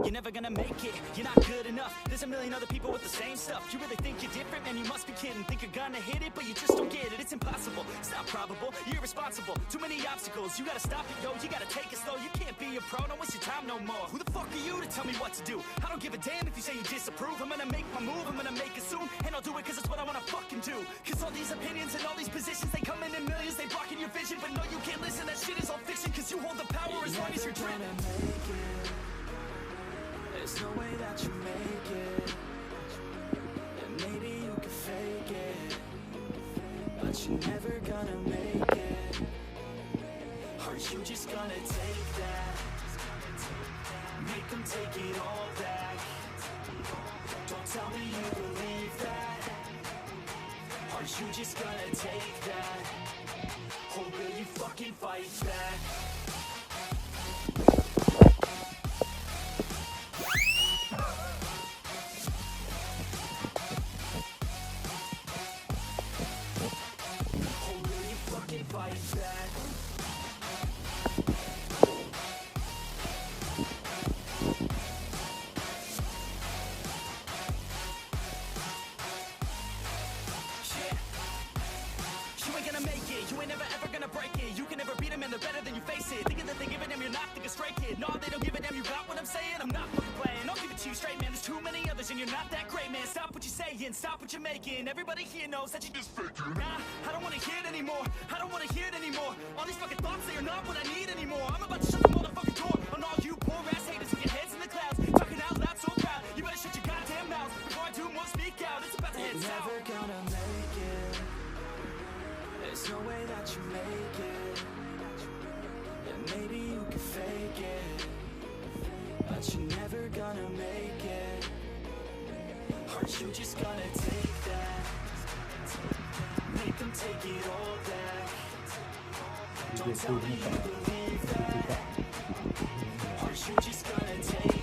You're never gonna make it, you're not good enough. There's a million other people with the same stuff. You really think you're different? Man, you must be kidding. Think you're gonna hit it, but you just don't get it. It's impossible, it's not probable, you're irresponsible. Too many obstacles, you gotta stop it, yo. You gotta take it slow, you can't be a pro. Don't waste your time no more. Who the fuck are you to tell me what to do? I don't give a damn if you say you disapprove. I'm gonna make my move, I'm gonna make it soon. And I'll do it cause it's what I wanna fucking do. Cause all these opinions and all these positions, they come in millions. They blocking your vision, but no, you can't listen. That shit is all fiction. Cause you hold the power as long as you're dreaming. There's no way that you make it. And maybe you can fake it, but you're never gonna make it. Are you just gonna take that? Make them take it all back. Don't tell me you believe that. Are you just gonna take that? Or will you fucking fight back. You ain't never ever gonna break it. You can never beat them and they're better than you face it. Thinking that they give a damn, you're not thinking straight, kid. No, they don't give a damn, you got what I'm saying? I'm not fucking playing, I'll give it to you straight, man. There's too many others and you're not that great, man. Stop what you're saying, stop what you're making. Everybody here knows that you just faking. Nah, I don't wanna hear it anymore. I don't wanna hear it anymore. All these fucking thoughts, they are not what I need anymore. I'm about to shut the motherfucking door on all you poor ass haters with your heads in the clouds. Talking out loud so proud. You better shut your goddamn mouth before I do more speak out. It's about to head south. Never gonna make it. There's no way that you make it. And maybe you can fake it, but you're never gonna make it. Aren't you just gonna take that? Make them take it all back. Don't tell me you believe that. Aren't you just gonna take